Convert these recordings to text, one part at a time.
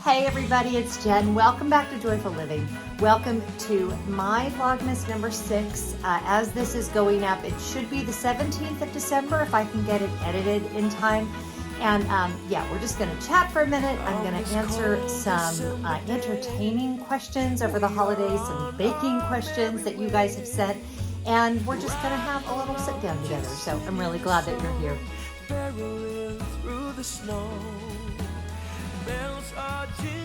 Hey everybody, it's Jen. Welcome back to Joyful Living. Welcome to my Vlogmas number 6. As this is going up, it should be the 17th of December if I can get it edited in time. And yeah, we're just going to chat for a minute. I'm going to answer some entertaining questions over the holidays, some baking questions that you guys have sent. And we're just going to have a little sit down together. So I'm really glad that you're here.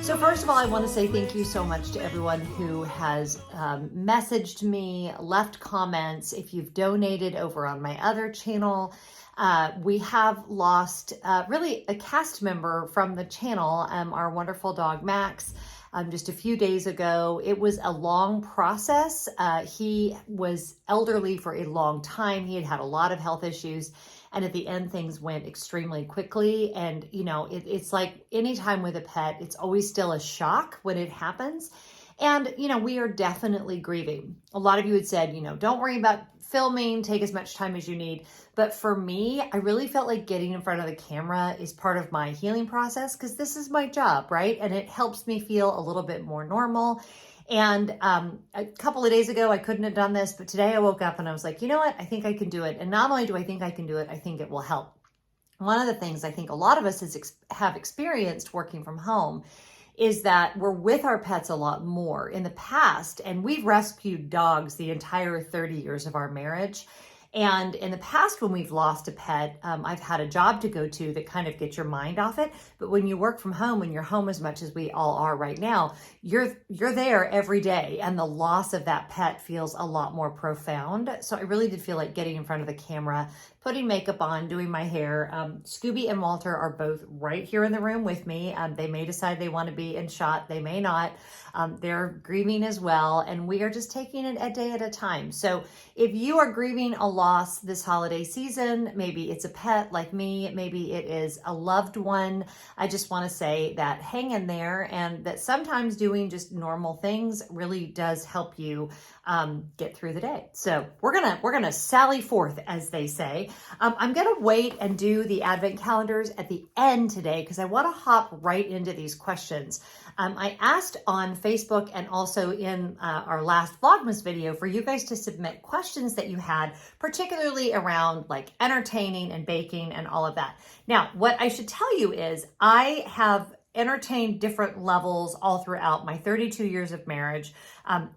So first of all, I want to say thank you so much to everyone who has messaged me, left comments. If you've donated over on my other channel, we have lost really a cast member from the channel, our wonderful dog Max. Just a few days ago. It was a long process. He was elderly for a long time. He had had a lot of health issues. And at the end, things went extremely quickly. And, you know, it's like anytime with a pet, it's always still a shock when it happens. And, you know, we are definitely grieving. A lot of you had said, you know, don't worry about filming, take as much time as you need. But for me, I really felt like getting in front of the camera is part of my healing process because this is my job, right? And it helps me feel a little bit more normal. And a couple of days ago, I couldn't have done this, but today I woke up and I was like, you know what? I think I can do it. And not only do I think I can do it, I think it will help. One of the things I think a lot of us have experienced working from home is that we're with our pets a lot more in the past. And we've rescued dogs the entire 30 years of our marriage. And in the past, when we've lost a pet, I've had a job to go to that kind of gets your mind off it. But when you work from home, when you're home as much as we all are right now, you're there every day. And the loss of that pet feels a lot more profound. So I really did feel like getting in front of the camera, putting makeup on, doing my hair. Scooby and Walter are both right here in the room with me. They may decide they want to be in shot. They may not. They're grieving as well. And we are just taking it a day at a time. So if you are grieving a loss this holiday season, maybe it's a pet like me, maybe it is a loved one, I just want to say that hang in there and that sometimes doing just normal things really does help you get through the day. So we're gonna sally forth, as they say. I'm gonna wait and do the advent calendars at the end today because I want to hop right into these questions. I asked on Facebook and also in our last Vlogmas video for you guys to submit questions that you had, particularly around like entertaining and baking and all of that. Now, what I should tell you is I have entertained different levels all throughout my 32 years of marriage.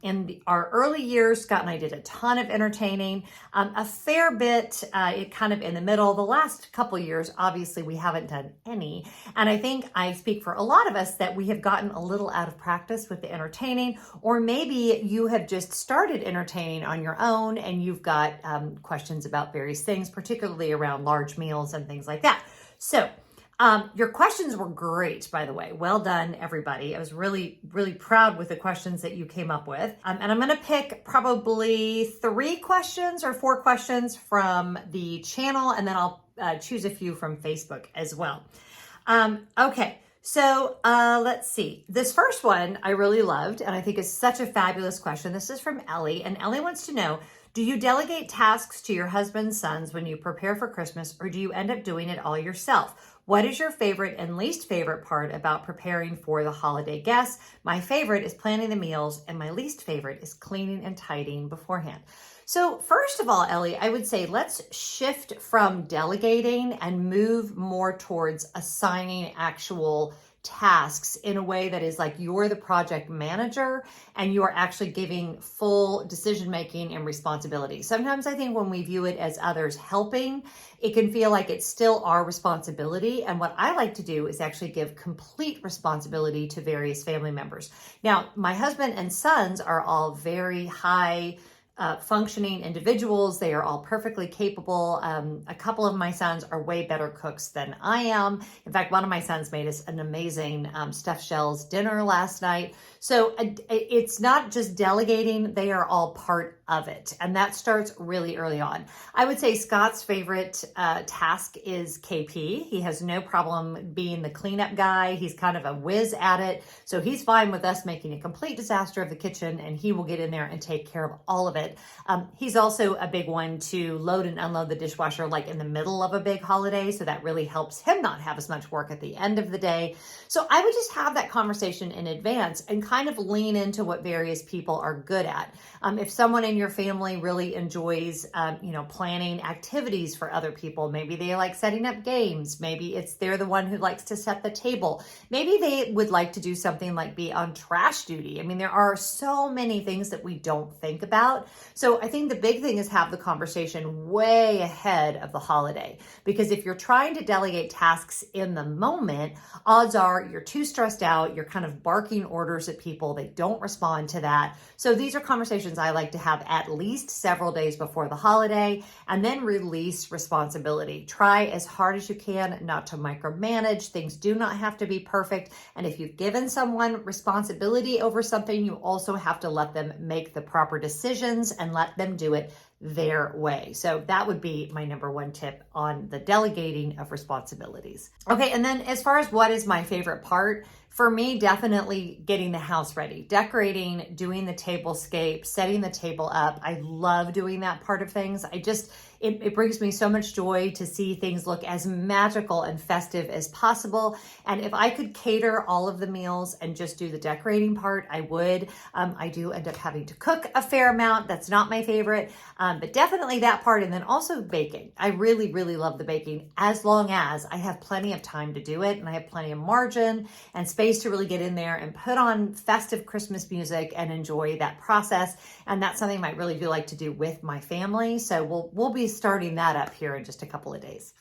In our early years, Scott and I did a ton of entertaining, a fair bit, it kind of in the middle. The last couple years, obviously, we haven't done any. And I think I speak for a lot of us that we have gotten a little out of practice with the entertaining, or maybe you have just started entertaining on your own and you've got questions about various things, particularly around large meals and things like that. So, your questions were great, by the way. Well done, everybody. I was really, really proud with the questions that you came up with. And I'm going to pick probably 3 questions or 4 questions from the channel, and then I'll choose a few from Facebook as well. Okay, so let's see. This first one I really loved, and I think is such a fabulous question. This is from Ellie, and Ellie wants to know, do you delegate tasks to your husband's sons when you prepare for Christmas, or do you end up doing it all yourself? What is your favorite and least favorite part about preparing for the holiday guests? My favorite is planning the meals, and my least favorite is cleaning and tidying beforehand. So first of all, Ellie, I would say let's shift from delegating and move more towards assigning actual tasks in a way that is like you're the project manager and you are actually giving full decision making and responsibility. Sometimes I think when we view it as others helping, it can feel like it's still our responsibility. And what I like to do is actually give complete responsibility to various family members. Now, my husband and sons are all very high functioning individuals. They are all perfectly capable. A couple of my sons are way better cooks than I am. In fact, one of my sons made us an amazing stuffed shells dinner last night. So it's not just delegating. They are all part of it. And that starts really early on. I would say Scott's favorite task is KP. He has no problem being the cleanup guy. He's kind of a whiz at it. So he's fine with us making a complete disaster of the kitchen, and he will get in there and take care of all of it. He's also a big one to load and unload the dishwasher like in the middle of a big holiday. So that really helps him not have as much work at the end of the day. So I would just have that conversation in advance and kind of lean into what various people are good at. If someone in your family really enjoys, planning activities for other people, maybe they like setting up games. Maybe they're the one who likes to set the table. Maybe they would like to do something like be on trash duty. I mean, there are so many things that we don't think about. So I think the big thing is have the conversation way ahead of the holiday, because if you're trying to delegate tasks in the moment, odds are you're too stressed out. You're kind of barking orders at people. They don't respond to that. So these are conversations I like to have at least several days before the holiday, and then release responsibility. Try as hard as you can not to micromanage. Things do not have to be perfect. And if you've given someone responsibility over something, you also have to let them make the proper decisions and let them do it their way. So that would be my number one tip on the delegating of responsibilities. Okay, and then as far as what is my favorite part, for me, definitely getting the house ready, decorating, doing the tablescape, setting the table up. I love doing that part of things. It brings me so much joy to see things look as magical and festive as possible. And if I could cater all of the meals and just do the decorating part, I would. I do end up having to cook a fair amount. That's not my favorite, but definitely that part. And then also baking. I really, really love the baking, as long as I have plenty of time to do it and I have plenty of margin and space to really get in there and put on festive Christmas music and enjoy that process. And that's something I might really do like to do with my family. So we'll be starting that up here in just a couple of days.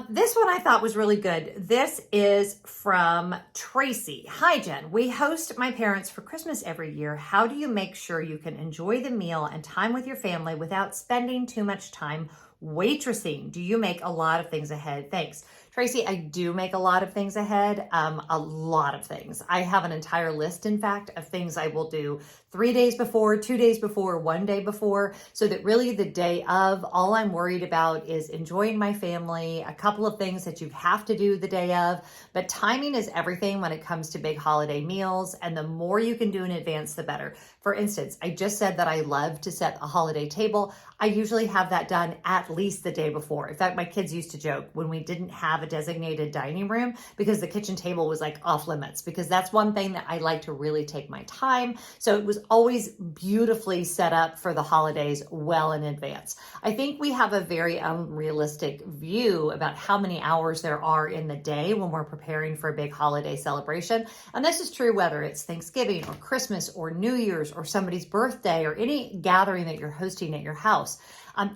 This one I thought was really good. This is from Tracy. Hi, Jen. We host my parents for Christmas every year. How do you make sure you can enjoy the meal and time with your family without spending too much time waitressing? Do you make a lot of things ahead? Thanks. Tracy, I do make a lot of things ahead, a lot of things. I have an entire list, in fact, of things I will do 3 days before, 2 days before, 1 day before, so that really the day of, all I'm worried about is enjoying my family, a couple of things that you have to do the day of, but timing is everything when it comes to big holiday meals, and the more you can do in advance, the better. For instance, I just said that I love to set a holiday table. I usually have that done at least the day before. In fact, my kids used to joke when we didn't have a designated dining room because the kitchen table was like off limits, because that's one thing that I like to really take my time. So it was always beautifully set up for the holidays well in advance. I think we have a very unrealistic view about how many hours there are in the day when we're preparing for a big holiday celebration. And this is true whether it's Thanksgiving or Christmas or New Year's or somebody's birthday or any gathering that you're hosting at your house.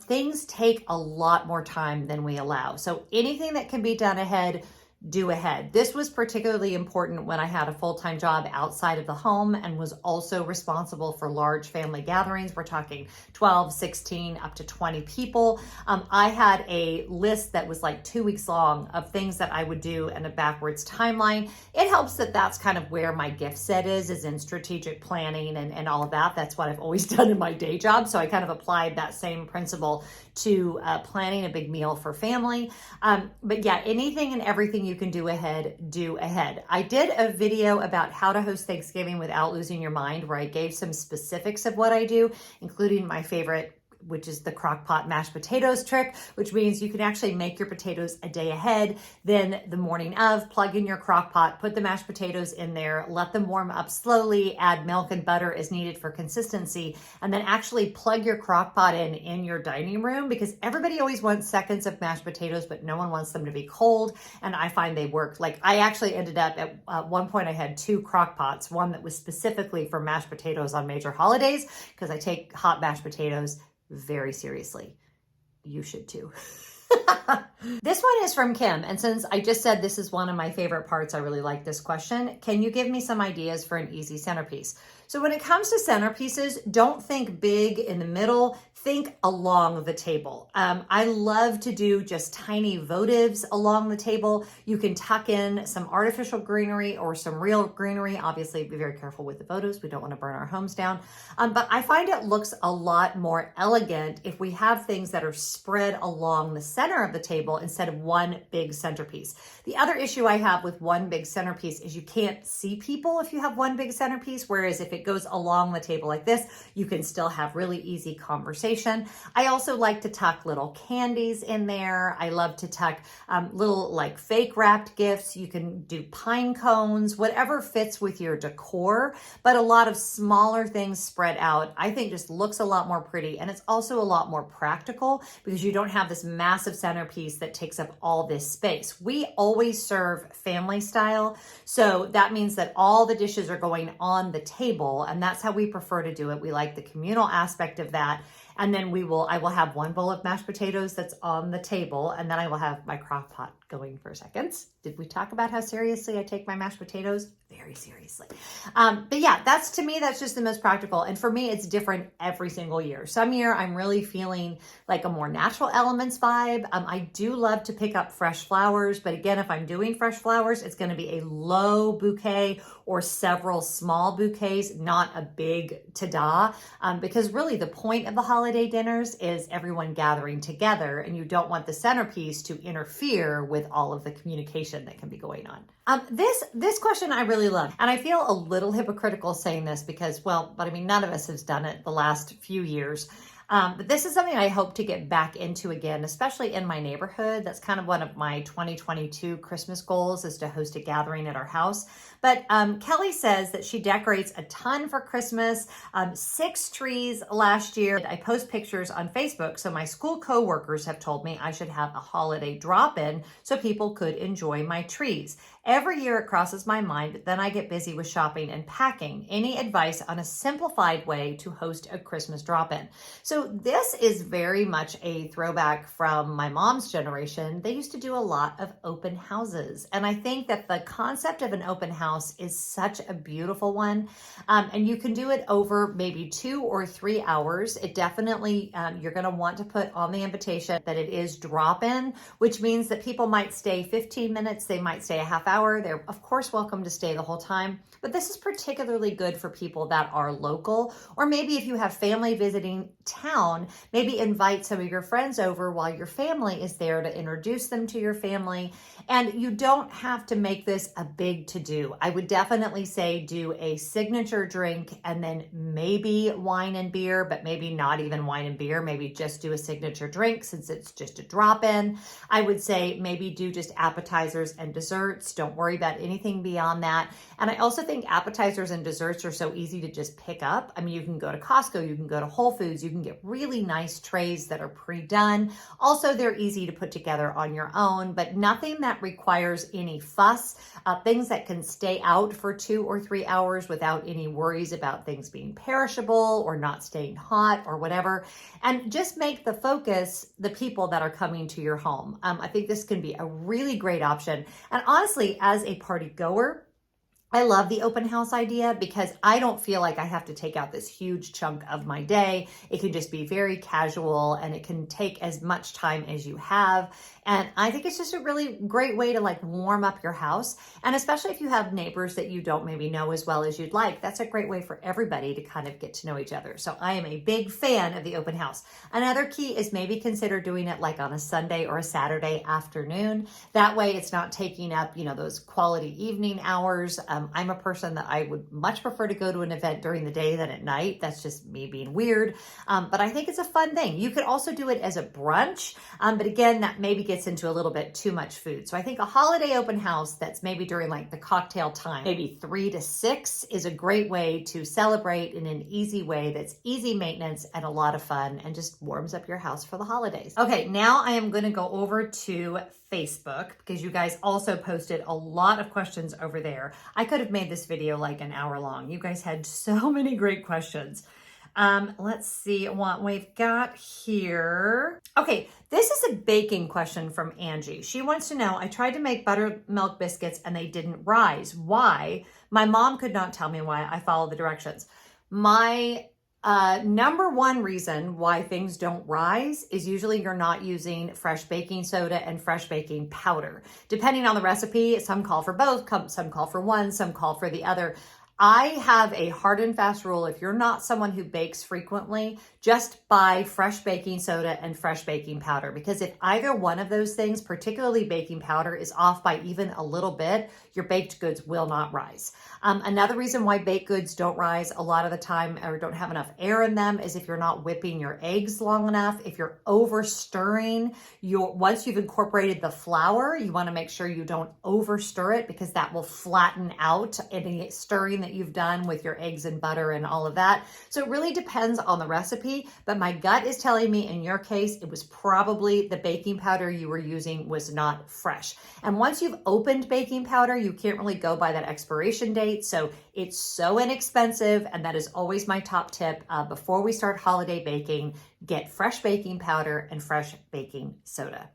Things take a lot more time than we allow. So anything that can be done ahead, do ahead. This was particularly important when I had a full-time job outside of the home and was also responsible for large family gatherings. We're talking 12, 16, up to 20 people. I had a list that was like 2 weeks long of things that I would do in a backwards timeline. It helps that that's kind of where my gift set is in strategic planning and all of that. That's what I've always done in my day job. So I kind of applied that same principle to planning a big meal for family. But yeah, anything and everything you can do ahead. I did a video about how to host Thanksgiving without losing your mind, where I gave some specifics of what I do, including my favorite, which is the crock pot mashed potatoes trick, which means you can actually make your potatoes a day ahead. Then the morning of, plug in your crock pot, put the mashed potatoes in there, let them warm up slowly, add milk and butter as needed for consistency, and then actually plug your crock pot in your dining room, because everybody always wants seconds of mashed potatoes, but no one wants them to be cold. And I find they work. Like, I actually ended up at one point I had 2 crock pots, one that was specifically for mashed potatoes on major holidays, because I take hot mashed potatoes very seriously. You should too. This one is from Kim. And since I just said this is one of my favorite parts, I really like this question. Can you give me some ideas for an easy centerpiece? So when it comes to centerpieces, don't think big in the middle, think along the table. I love to do just tiny votives along the table. You can tuck in some artificial greenery or some real greenery. Obviously, be very careful with the votives. We don't want to burn our homes down. But I find it looks a lot more elegant if we have things that are spread along the center of the table instead of one big centerpiece. The other issue I have with one big centerpiece is you can't see people if you have one big centerpiece, whereas if it goes along the table like this, you can still have really easy conversation. I also like to tuck little candies in there. I love to tuck little like fake wrapped gifts. You can do pine cones, whatever fits with your decor, but a lot of smaller things spread out, I think just looks a lot more pretty. And it's also a lot more practical because you don't have this massive centerpiece that takes up all this space. We always serve family style. So that means that all the dishes are going on the table, and that's how we prefer to do it. We like the communal aspect of that. And then I will have one bowl of mashed potatoes that's on the table, and then I will have my crock pot going for seconds. Did we talk about how seriously I take my mashed potatoes? Very seriously. But yeah, to me, that's just the most practical. And for me, it's different every single year. Some year I'm really feeling like a more natural elements vibe. I do love to pick up fresh flowers, but again, if I'm doing fresh flowers, it's going to be a low bouquet or several small bouquets, not a big ta-da, because really the point of the holiday dinners is everyone gathering together, and you don't want the centerpiece to interfere with all of the communication that can be going on. This question I really love, and I feel a little hypocritical saying this because, but I mean, none of us has done it the last few years. But this is something I hope to get back into again, especially in my neighborhood. That's kind of one of my 2022 Christmas goals, is to host a gathering at our house. But Kelly says that she decorates a ton for Christmas, 6 trees last year. I post pictures on Facebook, so my school coworkers have told me I should have a holiday drop-in so people could enjoy my trees. Every year it crosses my mind, but then I get busy with shopping and packing. Any advice on a simplified way to host a Christmas drop-in? So this is very much a throwback from my mom's generation. They used to do a lot of open houses. And I think that the concept of an open house is such a beautiful one. And you can do it over maybe 2 or 3 hours. It definitely, you're going to want to put on the invitation that it is drop-in, which means that people might stay 15 minutes. They might stay a half hour. They're of course welcome to stay the whole time, but this is particularly good for people that are local, or maybe if you have family visiting town, maybe invite some of your friends over while your family is there to introduce them to your family. And you don't have to make this a big to-do. I would definitely say do a signature drink and then maybe wine and beer, but maybe not even wine and beer. Maybe just do a signature drink since it's just a drop-in. I would say maybe do just appetizers and desserts. Don't worry about anything beyond that. And I also think appetizers and desserts are so easy to just pick up. I mean, you can go to Costco, you can go to Whole Foods, you can get really nice trays that are pre-done. Also, they're easy to put together on your own, but nothing that requires any fuss. Things that can stay out for 2 or 3 hours without any worries about things being perishable or not staying hot or whatever. And just make the focus the people that are coming to your home. I think this can be a really great option. And honestly, as a party goer, I love the open house idea because I don't feel like I have to take out this huge chunk of my day. It can just be very casual and it can take as much time as you have. And I think it's just a really great way to like warm up your house. And especially if you have neighbors that you don't maybe know as well as you'd like, that's a great way for everybody to kind of get to know each other. So I am a big fan of the open house. Another key is maybe consider doing it like on a Sunday or a Saturday afternoon. That way it's not taking up, those quality evening hours. I'm a person that I would much prefer to go to an event during the day than at night. That's just me being weird. But I think it's a fun thing. You could also do it as a brunch. But again, that maybe gets into a little bit too much food. So I think a holiday open house that's maybe during like the cocktail time, maybe 3 to 6 is a great way to celebrate in an easy way that's easy maintenance and a lot of fun and just warms up your house for the holidays. Okay, now I am going to go over to Facebook because you guys also posted a lot of questions over there. I could have made this video like an hour long. You guys had so many great questions. Let's see what we've got here. Okay, this is a baking question from Angie. She wants to know, I tried to make buttermilk biscuits and they didn't rise. Why? My mom could not tell me why. I followed the directions. My number one reason why things don't rise is usually you're not using fresh baking soda and fresh baking powder. Depending on the recipe, some call for both, some call for one, some call for the other. I have a hard and fast rule. If you're not someone who bakes frequently, just buy fresh baking soda and fresh baking powder, because if either one of those things, particularly baking powder, is off by even a little bit, your baked goods will not rise. Another reason why baked goods don't rise a lot of the time or don't have enough air in them is if you're not whipping your eggs long enough. If you're over stirring, once you've incorporated the flour, you want to make sure you don't over stir it, because that will flatten out any stirring that you've done with your eggs and butter and all of that. So it really depends on the recipe, but my gut is telling me in your case, it was probably the baking powder you were using was not fresh. And once you've opened baking powder, you can't really go by that expiration date. So it's so inexpensive. And that is always my top tip. Before we start holiday baking, get fresh baking powder and fresh baking soda.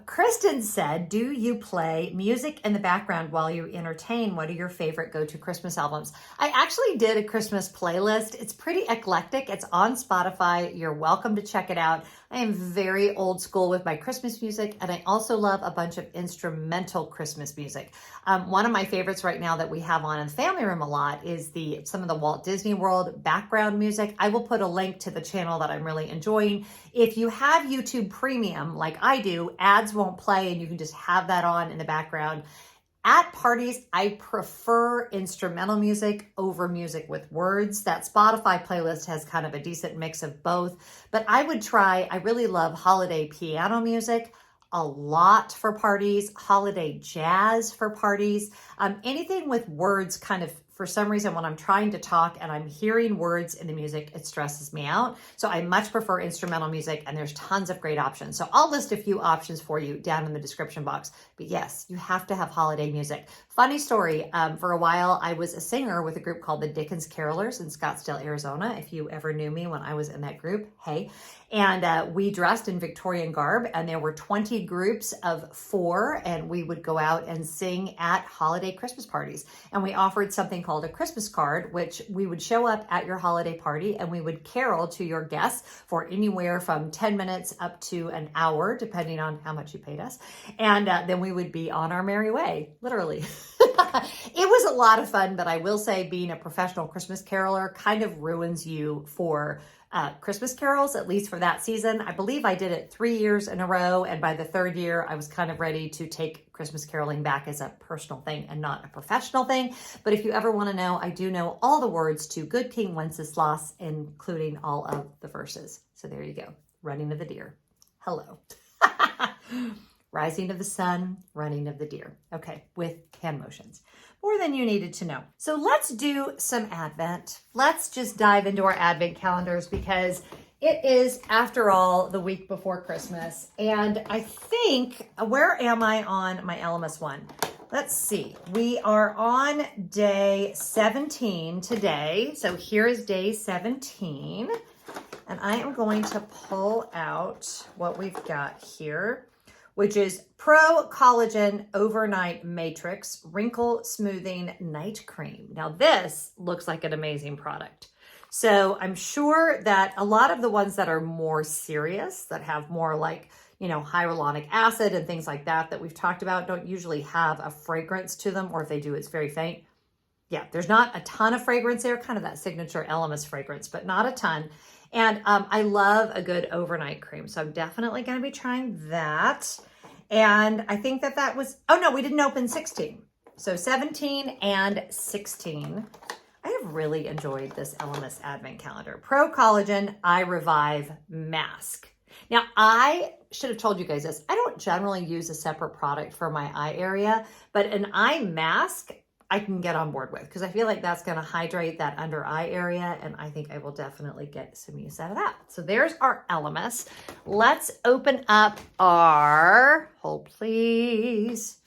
Kristen said, do you play music in the background while you entertain? What are your favorite go-to Christmas albums? I actually did a Christmas playlist. It's pretty eclectic. It's on Spotify. You're welcome to check it out. I am very old school with my Christmas music, and I also love a bunch of instrumental Christmas music. One of my favorites right now that we have on in the family room a lot is some of the Walt Disney World background music. I will put a link to the channel that I'm really enjoying. If you have YouTube Premium, like I do, ads won't play and you can just have that on in the background. At parties, I prefer instrumental music over music with words. That Spotify playlist has kind of a decent mix of both, but I really love holiday piano music a lot for parties, holiday jazz for parties, anything with words kind of. For some reason, when I'm trying to talk and I'm hearing words in the music, it stresses me out. So I much prefer instrumental music, and there's tons of great options. So I'll list a few options for you down in the description box. But yes, you have to have holiday music. Funny story, for a while, I was a singer with a group called the Dickens Carolers in Scottsdale, Arizona. If you ever knew me when I was in that group, hey. And we dressed in Victorian garb, and there were 20 groups of 4, and we would go out and sing at holiday Christmas parties. And we offered something called a Christmas card, which we would show up at your holiday party and we would carol to your guests for anywhere from 10 minutes up to an hour, depending on how much you paid us. And then we would be on our merry way, literally. It was a lot of fun, but I will say being a professional Christmas caroler kind of ruins you for Christmas carols, at least for that season. I believe I did it 3 years in a row, and by the 3rd year, I was kind of ready to take Christmas caroling back as a personal thing and not a professional thing. But if you ever want to know, I do know all the words to Good King Wenceslas, including all of the verses. So there you go. Running of the deer. Hello. Rising of the sun, running of the deer. Okay, with hand motions. More than you needed to know. So let's do some Advent. Let's just dive into our Advent calendars, because it is, after all, the week before Christmas. And I think, where am I on my Elemis one? Let's see. We are on day 17 today. So here is day 17. And I am going to pull out what we've got here, which is Pro Collagen Overnight Matrix Wrinkle Smoothing Night Cream. Now this looks like an amazing product. So I'm sure that a lot of the ones that are more serious, that have more like, hyaluronic acid and things like that we've talked about, don't usually have a fragrance to them, or if they do, it's very faint. Yeah, there's not a ton of fragrance there, kind of that signature Elemis fragrance, but not a ton. And I love a good overnight cream. So I'm definitely going to be trying that. And I think that was, oh no, we didn't open 16. So 17 and 16. I have really enjoyed this Elemis Advent Calendar. Pro Collagen Eye Revive Mask. Now, I should have told you guys this. I don't generally use a separate product for my eye area, but an eye mask I can get on board with, because I feel like that's going to hydrate that under eye area, and I think I will definitely get some use out of that. So there's our Elemis. Let's open up our, hold please,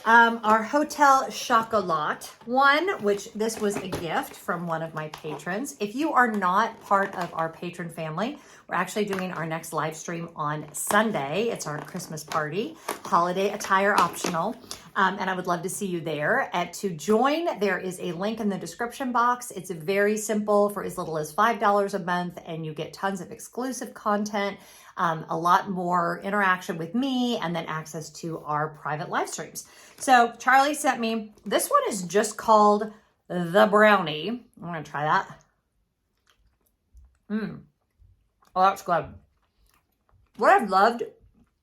our Hotel Chocolat one, which this was a gift from one of my patrons. If you are not part of our patron family, we're actually doing our next live stream on Sunday. It's our Christmas party, holiday attire optional. And I would love to see you there. To join, there is a link in the description box. It's very simple, for as little as $5 a month, and you get tons of exclusive content, a lot more interaction with me, and then access to our private live streams. So Charlie sent me, this one is just called the brownie. I'm gonna try that. Oh, that's good. What I've loved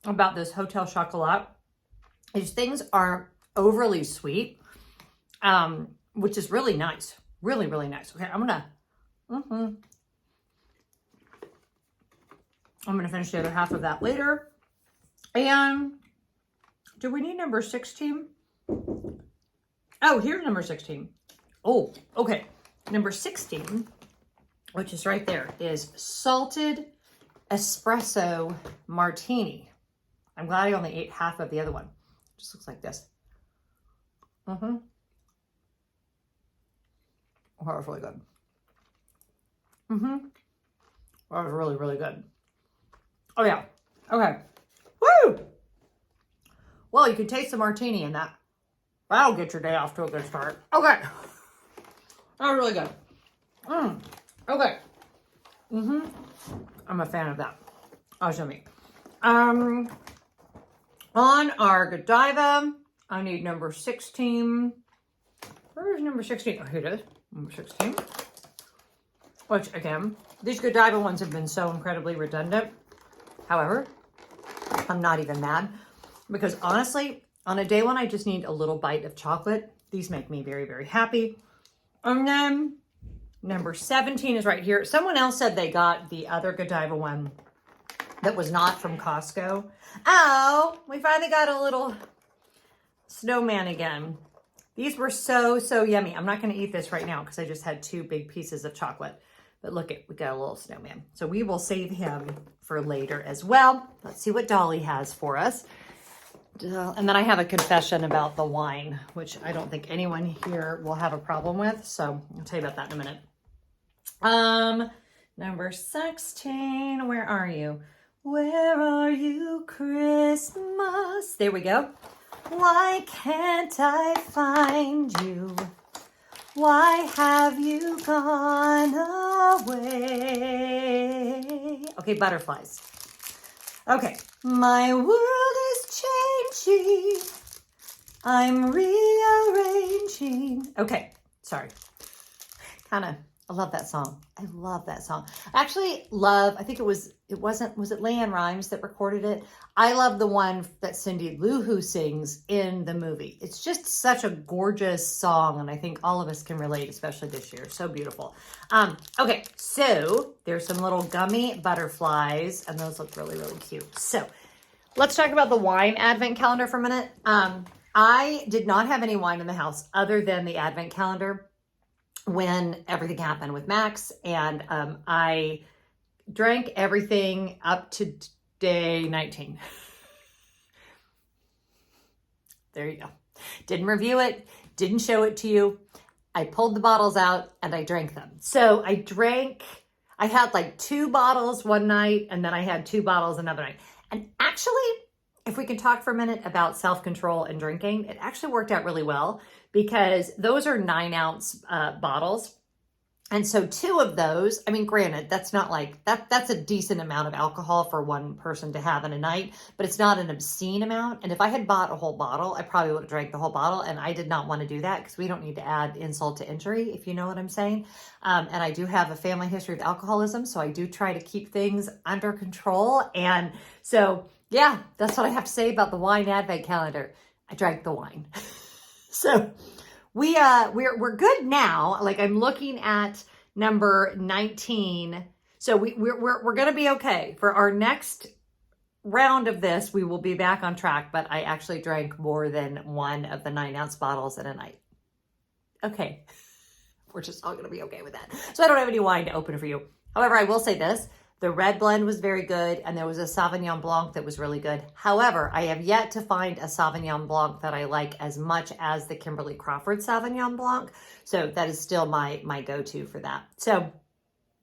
about this Hotel Chocolat is things aren't overly sweet, which is really nice. Really, really nice. Okay, I'm gonna finish the other half of that later. And do we need number 16? Oh, here's number 16. Oh, okay. Number 16, which is right there, is salted espresso martini. I'm glad I only ate half of the other one. It just looks like this. Oh, that was really good. That was really, really good. Oh yeah. Okay. Woo! Well, you can taste the martini in that. That'll get your day off to a good start. Okay. That was really good. Okay. I'm a fan of that. Oh, show me. On our Godiva, I need number 16. Where is number 16? Oh, here it is. Number 16. Which, again, these Godiva ones have been so incredibly redundant. However, I'm not even mad, because honestly, on a day when I just need a little bite of chocolate, these make me very, very happy. And then number 17 is right here. Someone else said they got the other Godiva one that was not from Costco. Oh, we finally got a little snowman again. These were so, so yummy. I'm not going to eat this right now because I just had 2 big pieces of chocolate. But look, we got a little snowman. So we will save him for later as well. Let's see what Dolly has for us. And then I have a confession about the wine, which I don't think anyone here will have a problem with. So I'll tell you about that in a minute. Number 16, where are you? Where are you, Christmas? There we go. Why can't I find you? Why have you gone away? Okay, butterflies. Okay, my world is changing. I'm rearranging. Okay, sorry. I love that song. I love that song. I actually love, I think was it Leanne Rimes that recorded it? I love the one that Cindy Lou Who sings in the movie. It's just such a gorgeous song, and I think all of us can relate, especially this year. So beautiful. Okay, so there's some little gummy butterflies, and those look really, really cute. So let's talk about the wine advent calendar for a minute. I did not have any wine in the house other than the advent calendar when everything happened with Max, and I drank everything up to day 19. There you go. Didn't review it, didn't show it to you. I pulled the bottles out and I drank them. So I had like 2 bottles one night, and then I had 2 bottles another night. And actually, if we can talk for a minute about self-control and drinking, it actually worked out really well, because those are 9-ounce bottles. And so 2 of those, I mean, granted, that's not like, that's a decent amount of alcohol for one person to have in a night, but it's not an obscene amount. And if I had bought a whole bottle, I probably would have drank the whole bottle. And I did not want to do that, because we don't need to add insult to injury, if you know what I'm saying. And I do have a family history of alcoholism, so I do try to keep things under control. And so, yeah, that's what I have to say about the wine advent calendar. I drank the wine. So we're good now. Like, I'm looking at number 19. So we're going to be okay for our next round of this. We will be back on track, but I actually drank more than 1 of the 9-ounce bottles in a night. Okay. We're just all going to be okay with that. So I don't have any wine to open for you. However, I will say this. The red blend was very good, and there was a Sauvignon Blanc that was really good. However, I have yet to find a Sauvignon Blanc that I like as much as the Kimberly Crawford Sauvignon Blanc. So that is still my go-to for that. So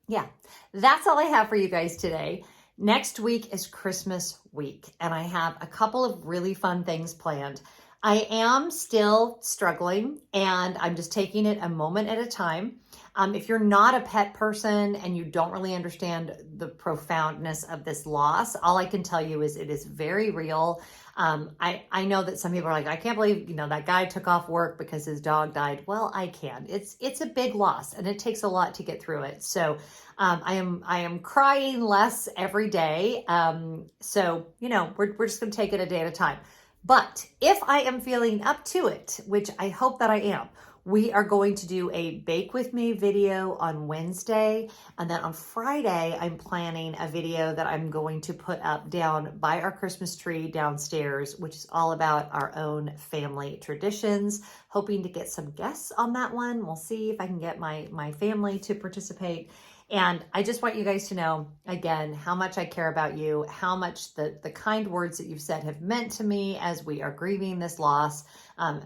yeah, that's all I have for you guys today. Next week is Christmas week, and I have a couple of really fun things planned. I am still struggling, and I'm just taking it a moment at a time. If you're not a pet person and you don't really understand the profoundness of this loss, all I can tell you is it is very real. I know that some people are like, I can't believe, that guy took off work because his dog died. Well, I can. It's a big loss, and it takes a lot to get through it. So I am crying less every day. So we're just gonna take it a day at a time. But if I am feeling up to it, which I hope that I am, we are going to do a bake with me video on Wednesday. And then on Friday, I'm planning a video that I'm going to put up down by our Christmas tree downstairs, which is all about our own family traditions. Hoping to get some guests on that one. We'll see if I can get my family to participate. And I just want you guys to know, again, how much I care about you, how much the kind words that you've said have meant to me as we are grieving this loss.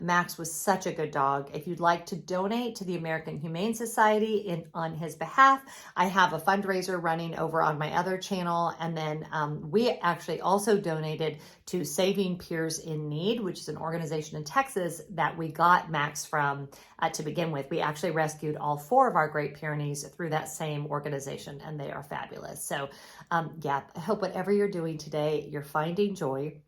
Max was such a good dog. If you'd like to donate to the American Humane Society on his behalf, I have a fundraiser running over on my other channel. And then we actually also donated to Saving Peers in Need, which is an organization in Texas that we got Max from to begin with. We actually rescued all 4 of our Great Pyrenees through that same organization, and they are fabulous. So yeah, I hope whatever you're doing today, you're finding joy.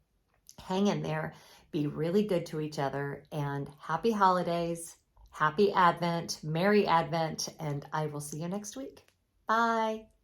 Hang in there, be really good to each other, and happy holidays, happy Advent, Merry Advent, and I will see you next week. Bye.